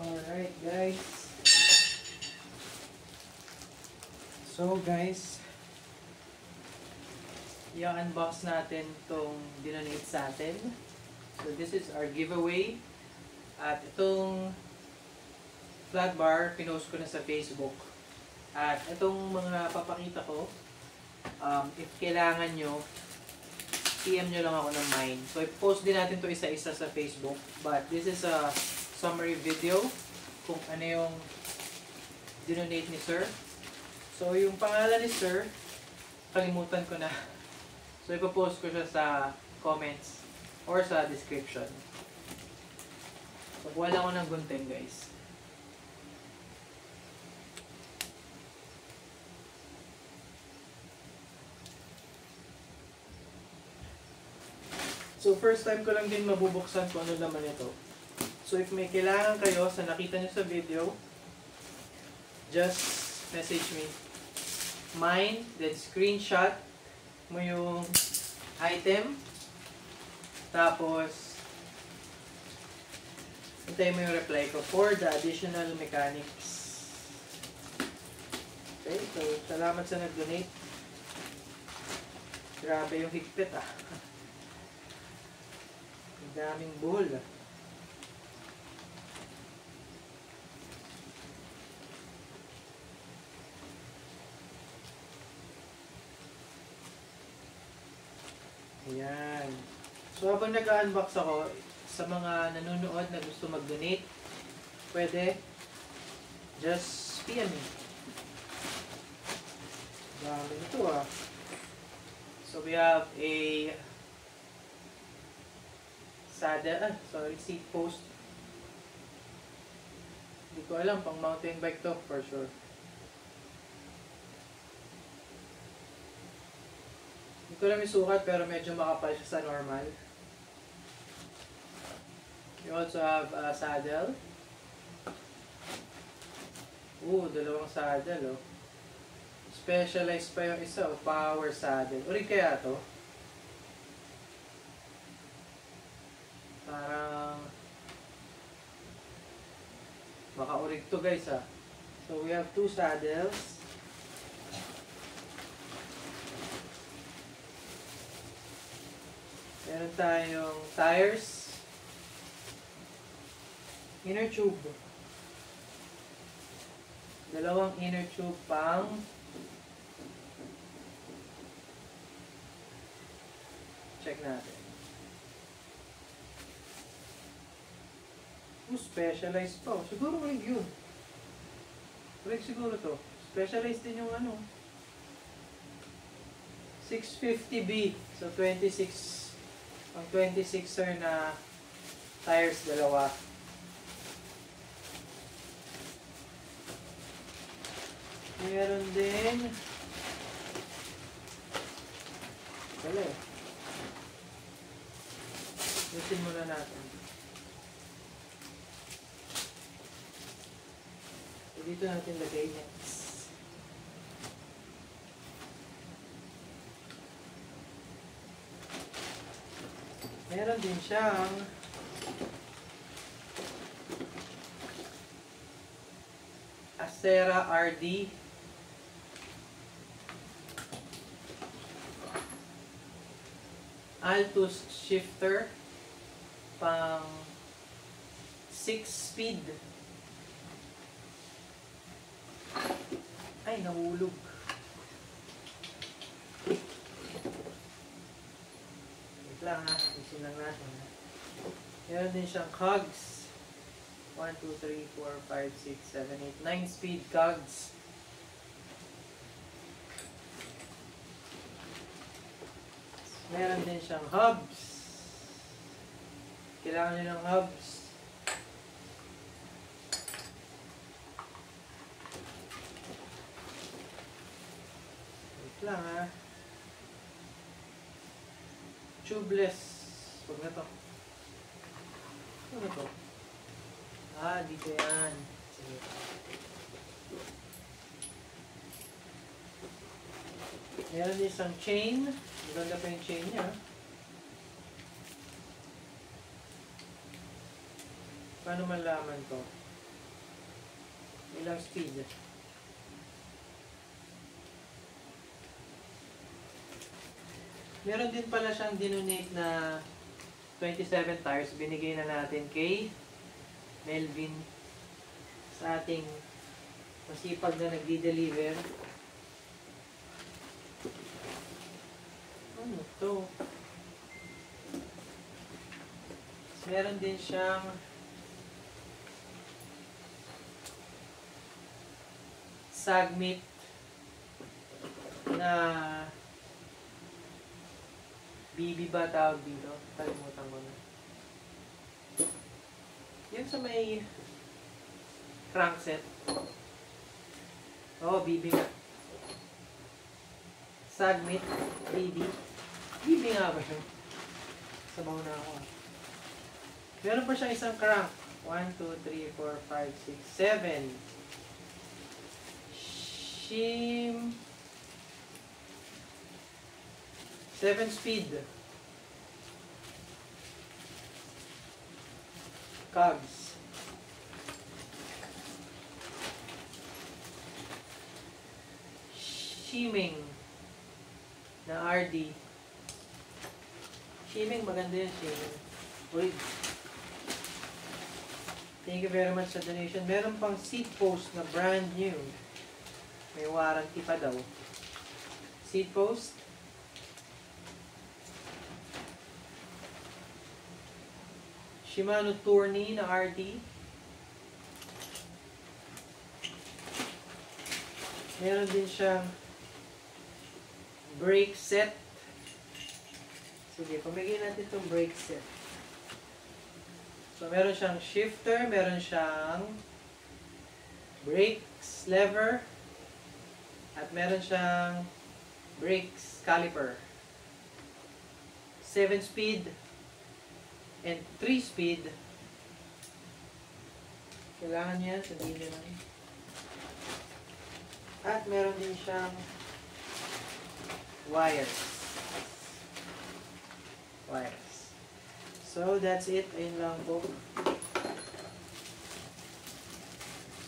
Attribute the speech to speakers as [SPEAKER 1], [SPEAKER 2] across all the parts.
[SPEAKER 1] Alright guys. So guys, i-unbox natin itong dinonate sa atin. So this is our giveaway. At itong flat bar, pinost ko na sa Facebook. At itong mga papakita ko, if kailangan nyo, PM nyo lang ako ng mine. So i-post din natin to isa-isa sa Facebook. But this is a summary video kung ano yung dinonate ni Sir. So yung pangalan ni Sir, kalimutan ko na. So ipopost ko siya sa comments or sa description. So wala ko ng gunting guys. So first time ko lang din mabubuksan kung ano naman ito. So if may kailangan kayo sa nakita nyo sa video, just message me. Mine, then screenshot mo yung item. Tapos, hintayin mo yung reply ko for the additional mechanics. Okay, so salamat sa nag-donate. Grabe yung higpit ah. Ang daming bull. Ayan. So habang nag-unbox ako, sa mga nanonood na gusto mag-donate, pwede just PM me. Dami ito ah. So we have a seat post. Hindi ko alam, pang mountain bike to for sure. Hindi ko lang isukat pero medyo makapal siya sa normal. You also have a saddle. Dalawang saddle oh. Specialized pa yung isa oh, power saddle. Uri kaya to? Parang baka urig to guys ah. So we have two saddles. Meron tayong tires, inner tube, dalawang inner tube pang check natin. Specialized to. Siguro rig yun. Rig siguro to. Specialized din yung ano. 650B. So 26. Ang 26er na tires, dalawa. Meron din. Wala eh. Lusin muna natin. So, dito natin lagay niya. Meron din siyang Acera RD. Altus shifter pang 6 speed. Ay, nahulog. Wait lang ha, isin lang natin. Meron din siyang cogs. 1, 2, 3, 4, 5, 6, 7, 8, 9 speed cogs. Meron din siyang hubs. Kailangan nyo ng hubs. Wait lang ha. Tubeless. Huwag na to. Huwag na to. Dito yan. Sige. Meron din isang chain. Maganda pa yung chain niya. Paano malaman to? Ilang speed. Meron din pala siyang dinonate na 27 tires. Binigay na natin kay Melvin sa ating masipag na nagdi-deliver. Ano to? Meron din siyang Sagmit na BB ba tawag dito? Kalimutan ko na. Yun sa may crankset. Oo, BB nga. Sagmit, BB. BB nga ba siya? Sabaw na ako. Meron pa siyang isang crank. 1, 2, 3, 4, 5, 6, 7. Shim 7 speed. Cogs. Shiming na RD. Shiming, maganda yan, shiming. Uy. Thank you very much sa donation. Meron pang seat post na brand new. May warranty pa daw. Seat post. Shimano Tourney na RD. Meron din siyang brake set. Sige, pamigay natin itong brake set. So, meron siyang shifter, meron siyang brakes lever, at meron siyang brakes caliper. 7 speed and 3 speed. Kailangan niya, sabihin nyo lang. At meron din siyang wires. So, that's it. Ayun lang po.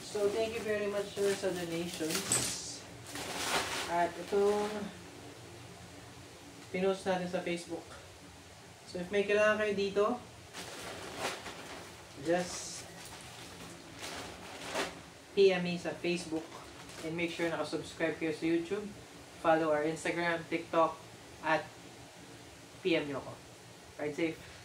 [SPEAKER 1] So, thank you very much, sir, sa donations. At itong pinost natin sa Facebook. So, if may kailangan kayo dito, just PM me sa Facebook and make sure nakasubscribe kayo sa YouTube. Follow our Instagram, TikTok, at PM nyo ako. Ride safe.